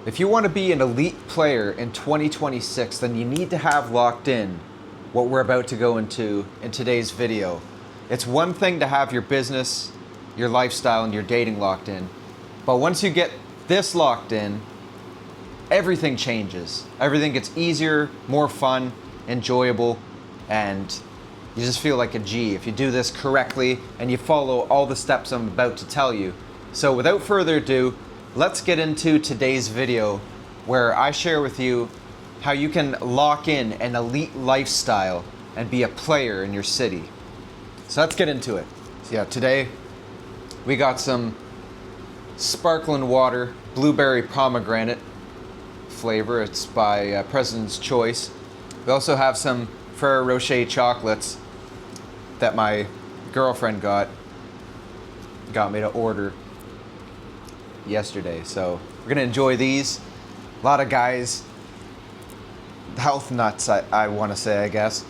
If you want to be an elite player in 2026, then you need to have locked in what we're about to go into in today's video. It's one thing to have your business, your lifestyle, and your dating locked in, but once you get this locked in, everything changes. Everything gets easier, more fun, enjoyable, and you just feel like a G if you do this correctly and you follow all the steps I'm about to tell you. So without further ado, let's get into today's video where I share with you how you can lock in an elite lifestyle and be a player in your city. So let's get into it. So yeah, today we got some sparkling water, blueberry pomegranate flavor. It's by President's Choice. We also have some Ferrero Rocher chocolates that my girlfriend got me to order yesterday. So we're gonna enjoy these. A lot of guys, health nuts, I want to say, I guess.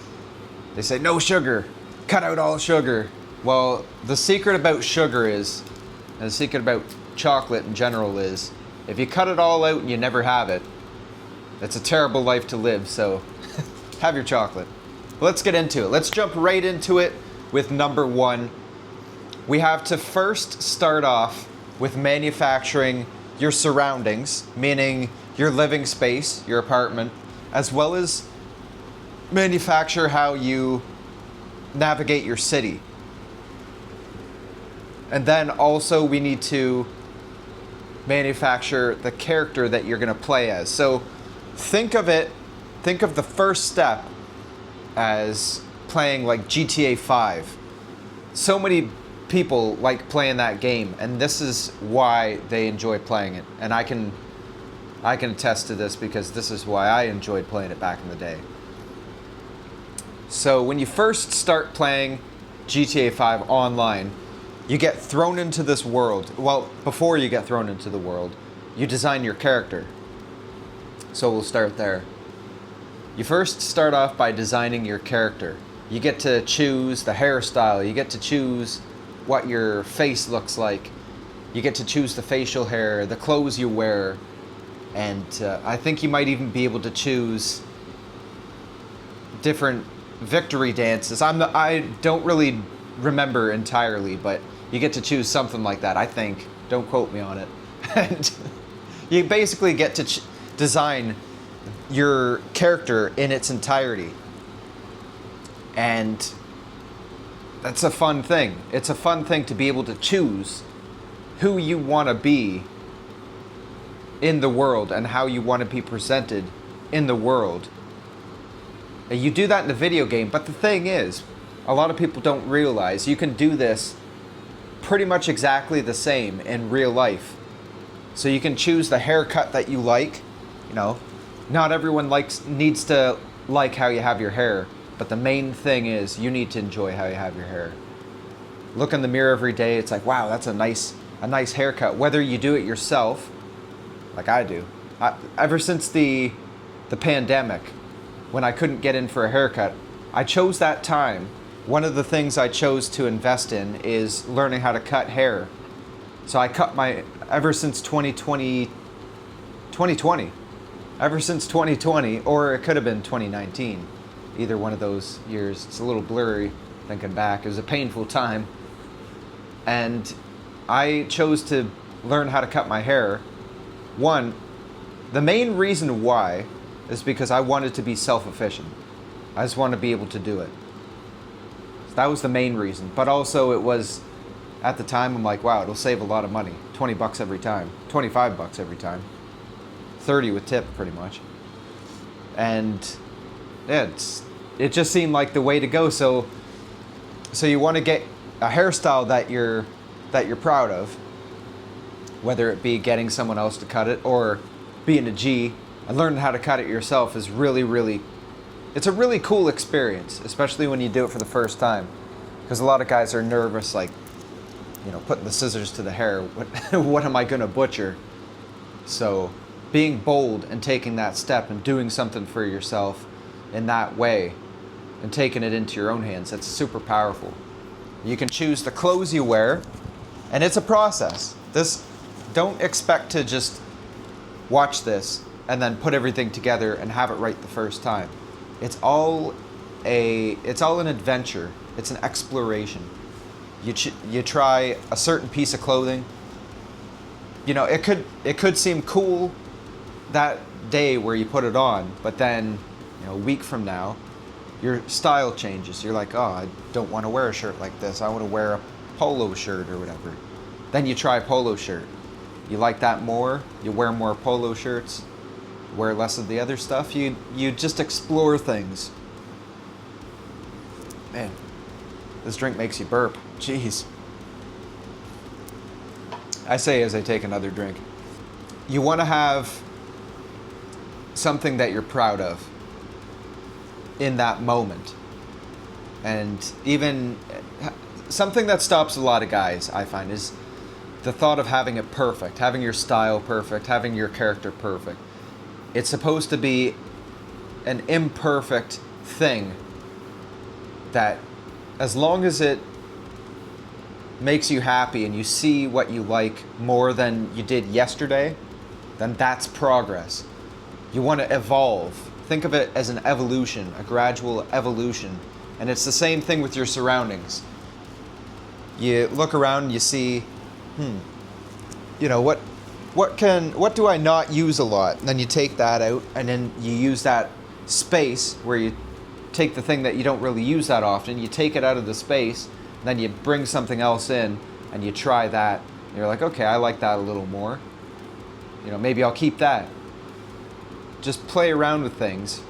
They say no sugar, cut out all sugar. Well, the secret about sugar is, and the secret about chocolate in general is, if you cut it all out and you never have it, it's a terrible life to live. So have your chocolate. Let's get into it. Let's jump right into it with number one. We have to first start off with manufacturing your surroundings, meaning your living space, your apartment, as well as manufacture how you navigate your city. And then also we need to manufacture the character that you're going to play as. So think of the first step as playing like GTA 5. So many people like playing that game, and this is why they enjoy playing it. And I can attest to this because this is why I enjoyed playing it back in the day. So when you first start playing GTA 5 online, you get thrown into this world. Well, before you get thrown into the world, you design your character. So we'll start there. You first start off by designing your character. You get to choose the hairstyle, you get to choose what your face looks like, you get to choose the facial hair, the clothes you wear, and I think you might even be able to choose different victory dances. I don't really remember entirely, but you get to choose something like that, I think. Don't quote me on it. And you basically get to design your character in its entirety. And that's a fun thing. It's a fun thing to be able to choose who you want to be in the world and how you want to be presented in the world. And you do that in the video game, but the thing is, a lot of people don't realize you can do this pretty much exactly the same in real life. So you can choose the haircut that you like. You know, not everyone needs to like how you have your hair. But the main thing is you need to enjoy how you have your hair. Look in the mirror every day. It's like, wow, that's a nice haircut. Whether you do it yourself, like I do. Ever since the pandemic, when I couldn't get in for a haircut, I chose that time. One of the things I chose to invest in is learning how to cut hair. So I cut ever since 2020, ever since 2020, or it could have been 2019. Either one of those years. It's a little blurry thinking back. It was a painful time. And I chose to learn how to cut my hair. One, the main reason why is because I wanted to be self-efficient. I just wanted to be able to do it. So that was the main reason. But also it was, at the time, I'm like, wow, it'll save a lot of money. 20 bucks every time. 25 bucks every time. 30 with tip, pretty much. And yeah, it just seemed like the way to go. So you want to get a hairstyle that you're proud of, whether it be getting someone else to cut it or being a G and learning how to cut it yourself is really, it's a really cool experience, especially when you do it for the first time. Because a lot of guys are nervous, like, you know, putting the scissors to the hair. What am I going to butcher? So being bold and taking that step and doing something for yourself in that way and taking it into your own hands, that's super powerful. You can choose the clothes you wear, and it's a process. Don't expect to just watch this, and then put everything together and have it right the first time. It's all an adventure. It's an exploration. You try a certain piece of clothing. You know, it could seem cool that day where you put it on, but then, you know, a week from now, your style changes. You're like, oh, I don't want to wear a shirt like this. I want to wear a polo shirt or whatever. Then you try a polo shirt. You like that more. You wear more polo shirts. Wear less of the other stuff. You just explore things. Man, this drink makes you burp. Jeez. I say as I take another drink. You want to have something that you're proud of in that moment. And even something that stops a lot of guys, I find, is the thought of having it perfect, having your style perfect, having your character perfect. It's supposed to be an imperfect thing that, as long as it makes you happy and you see what you like more than you did yesterday, then that's progress. You want to evolve. Think of it as an evolution, a gradual evolution. And it's the same thing with your surroundings. You look around and you see, you know, what do I not use a lot? And then you take that out, and then you use that space where you take the thing that you don't really use that often, you take it out of the space, and then you bring something else in, and you try that. And you're like, okay, I like that a little more. You know, maybe I'll keep that. Just play around with things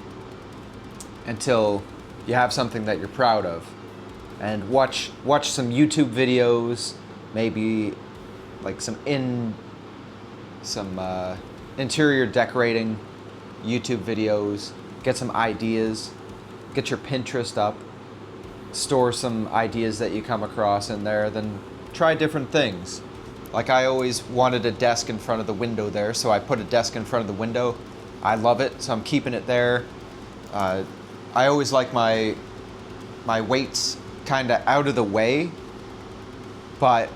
until you have something that you're proud of. And watch some YouTube videos, maybe like some interior decorating YouTube videos. Get some ideas. Get your Pinterest up. Store some ideas that you come across in there. Then try different things. Like, I always wanted a desk in front of the window there, so I put a desk in front of the window. I love it, so I'm keeping it there. I always like my weights kind of out of the way, but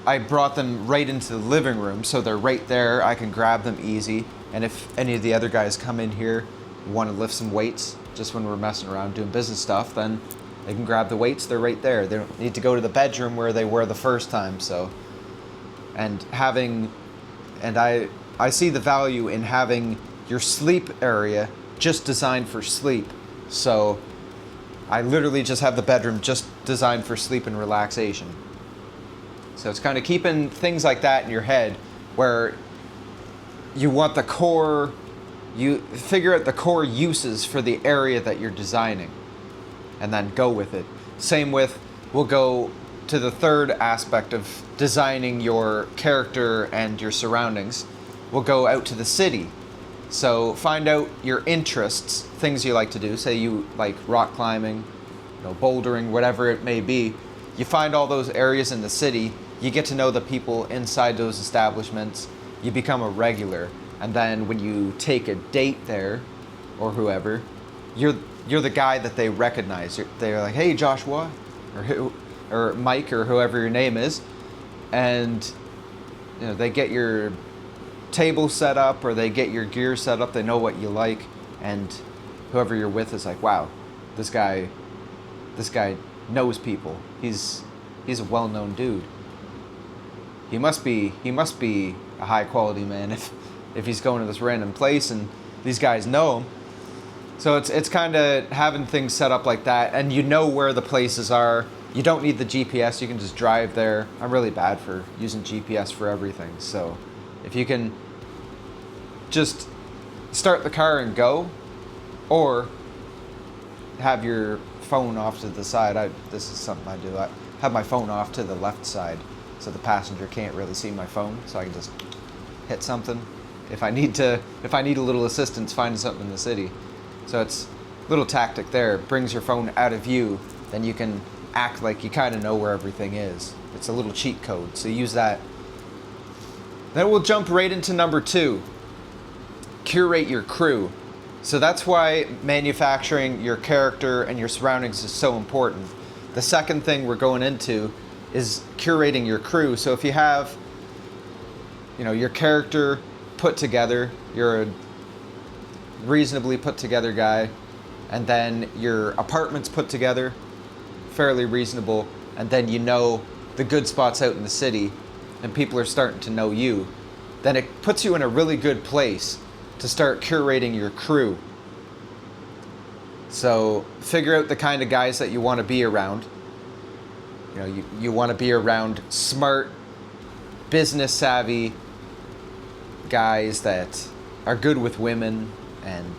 I brought them right into the living room, so they're right there. I can grab them easy. And if any of the other guys come in here and want to lift some weights, just when we're messing around doing business stuff, then they can grab the weights. They're right there. They don't need to go to the bedroom where they were the first time. So, I see the value in having your sleep area just designed for sleep. So I literally just have the bedroom just designed for sleep and relaxation. So it's kind of keeping things like that in your head, where you want the core, you figure out the core uses for the area that you're designing, and then go with it. Same with, we'll go to the third aspect of designing your character and your surroundings. We'll go out to the city. So find out your interests, things you like to do. Say you like rock climbing, bouldering, whatever it may be. You find all those areas in the city. You get to know the people inside those establishments. You become a regular. And then when you take a date there, or whoever, you're the guy that they recognize. They're like, hey, Joshua, or Mike, or whoever your name is. And they get your table set up, or they get your gear set up. They know what you like, and whoever you're with is like, wow, this guy knows people. He's a well-known dude. He must be a high quality man if he's going to this random place and these guys know him. So it's kind of having things set up like that, and you know where the places are. You don't need the GPS. You can just drive there. I'm really bad for using GPS for everything. So if you can just start the car and go, or have your phone off to the side. This is something I do. I have my phone off to the left side, so the passenger can't really see my phone, so I can just hit something if I need a little assistance finding something in the city. So it's a little tactic there. It brings your phone out of view, then you can act like you kind of know where everything is. It's a little cheat code, so use that. Then we'll jump right into number 2. Curate your crew. So that's why manufacturing your character and your surroundings is so important. The second thing we're going into is curating your crew. So if you have, your character put together, you're a reasonably put together guy, and then your apartment's put together, fairly reasonable, and then you know the good spots out in the city, and people are starting to know you, then it puts you in a really good place to start curating your crew. So figure out the kind of guys that you want to be around. You know, you want to be around smart, business savvy guys that are good with women and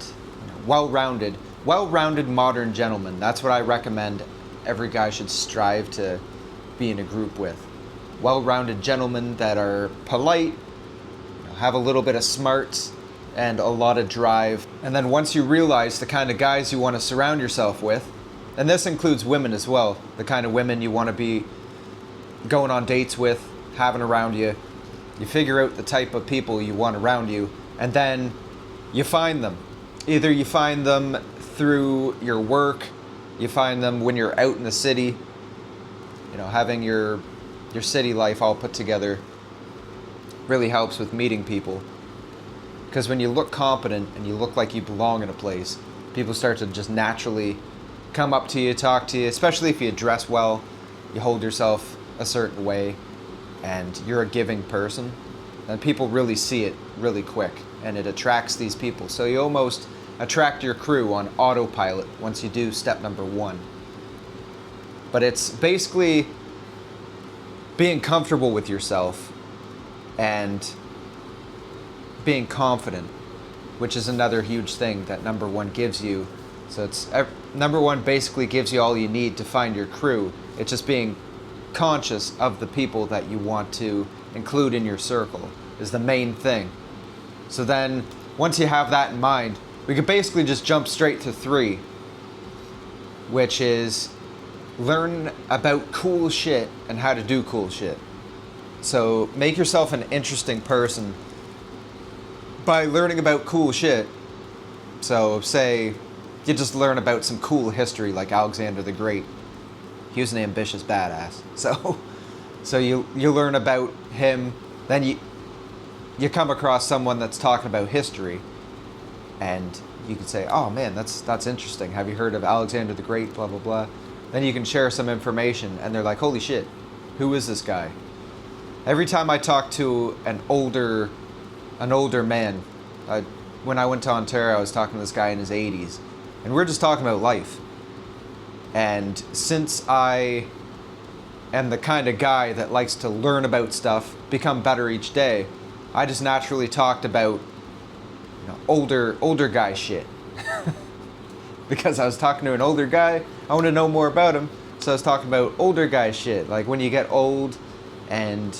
well-rounded modern gentlemen. That's what I recommend every guy should strive to be in a group with. Well-rounded gentlemen that are polite, have a little bit of smarts and a lot of drive. And then once you realize the kind of guys you want to surround yourself with, and this includes women as well, the kind of women you want to be going on dates with, having around you, you figure out the type of people you want around you, and then you find them. Either you find them through your work, you find them when you're out in the city, having your city life all put together really helps with meeting people. Because when you look competent and you look like you belong in a place, people start to just naturally come up to you, talk to you, especially if you dress well, you hold yourself a certain way, and you're a giving person. And people really see it really quick, and it attracts these people. So you almost attract your crew on autopilot once you do step number 1. But it's basically being comfortable with yourself and being confident, which is another huge thing that number 1 gives you. So it's number 1 basically gives you all you need to find your crew. It's just being conscious of the people that you want to include in your circle is the main thing. So then once you have that in mind, we could basically just jump straight to 3, which is learn about cool shit and how to do cool shit. So make yourself an interesting person by learning about cool shit. So say you just learn about some cool history like Alexander the Great. He was an ambitious badass. So you learn about him, then you come across someone that's talking about history, and you can say, oh man, that's interesting. Have you heard of Alexander the Great, blah, blah, blah. Then you can share some information, and they're like, holy shit, who is this guy? Every time I talk to an older man, when I went to Ontario, I was talking to this guy in his 80s, and we're just talking about life. And since I am the kind of guy that likes to learn about stuff, become better each day, I just naturally talked about older guy shit. Because I was talking to an older guy, I want to know more about him, so I was talking about older guy shit. Like when you get old and,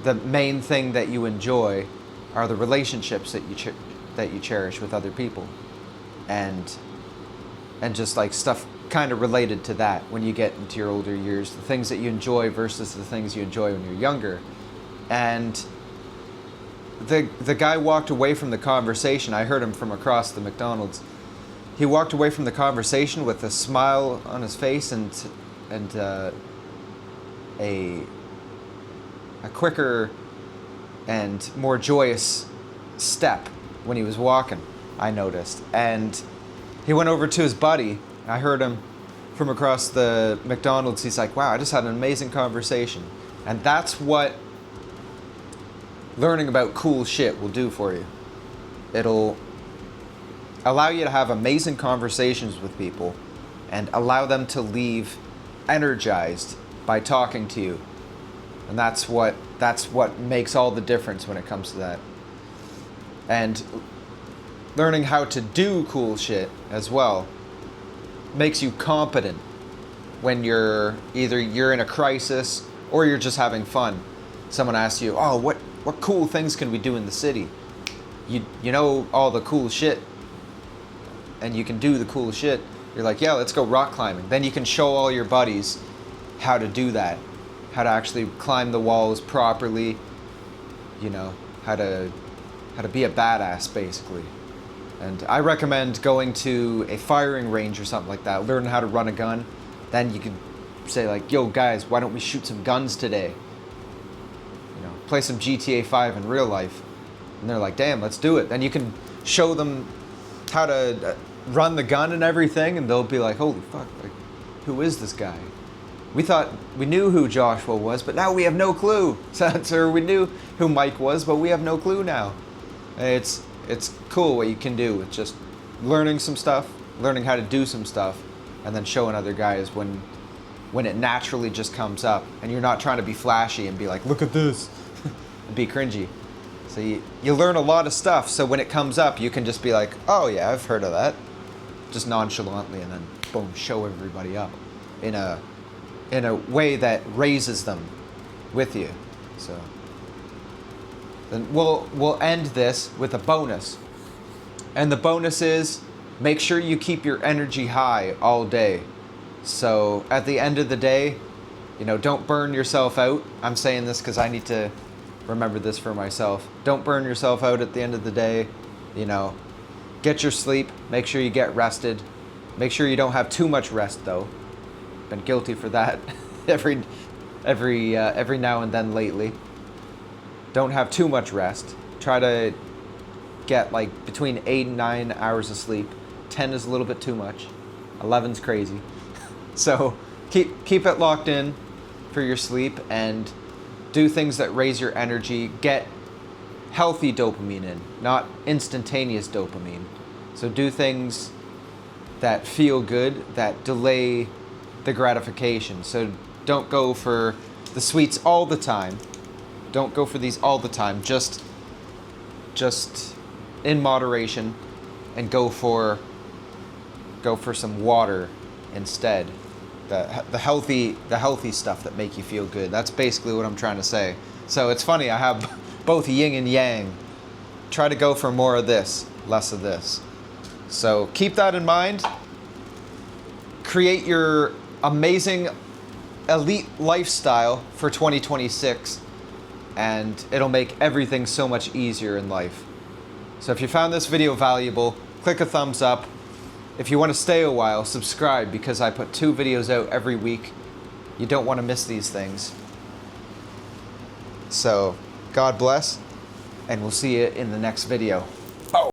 the main thing that you enjoy are the relationships that you cherish with other people. And just like stuff kind of related to that when you get into your older years, the things that you enjoy versus the things you enjoy when you're younger. And the guy walked away from the conversation. I heard him from across the McDonald's. He walked away from the conversation with a smile on his face and a quicker and more joyous step when he was walking, I noticed. And he went over to his buddy. I heard him from across the McDonald's. He's like, wow, I just had an amazing conversation. And that's what learning about cool shit will do for you. It'll allow you to have amazing conversations with people and allow them to leave energized by talking to you. And that's what makes all the difference when it comes to that. And learning how to do cool shit as well makes you competent when you're in a crisis or you're just having fun. Someone asks you, oh, what cool things can we do in the city? You know all the cool shit and you can do the cool shit. You're like, yeah, let's go rock climbing. Then you can show all your buddies how to do that, how to actually climb the walls properly, how to be a badass basically. And I recommend going to a firing range or something like that, learn how to run a gun. Then you can say like, yo guys, why don't we shoot some guns today? Play some GTA 5 in real life. And they're like, damn, let's do it. Then you can show them how to run the gun and everything, and they'll be like, holy fuck, like, who is this guy? We thought we knew who Joshua was, but now we have no clue. Or we knew who Mike was, but we have no clue now. It's cool what you can do with just learning some stuff, learning how to do some stuff, and then showing other guys when it naturally just comes up, and you're not trying to be flashy and be like, look at this, and be cringy. So you learn a lot of stuff, so when it comes up, you can just be like, oh yeah, I've heard of that. Just nonchalantly, and then boom, show everybody up in a way that raises them with you. So then we'll end this with a bonus. And the bonus is, make sure you keep your energy high all day. So at the end of the day, don't burn yourself out. I'm saying this because I need to remember this for myself. Don't burn yourself out at the end of the day. Get your sleep. Make sure you get rested. Make sure you don't have too much rest, though. Been guilty for that every now and then lately. Don't have too much rest. Try to get like between 8 and 9 hours of sleep. 10 is a little bit too much. 11's crazy. So keep it locked in for your sleep, and do things that raise your energy. Get healthy dopamine in, not instantaneous dopamine. So do things that feel good, that delay the gratification. So don't go for the sweets all the time. Don't go for these all the time. Just in moderation, and go for some water instead. The healthy stuff that make you feel good. That's basically what I'm trying to say. So it's funny, I have both yin and yang. Try to go for more of this, less of this. So keep that in mind. Create your amazing elite lifestyle for 2026, and it'll make everything so much easier in life. So if you found this video valuable, click a thumbs up. If you want to stay a while, subscribe, because I put 2 videos out every week. You don't want to miss these things. So God bless, and we'll see you in the next video.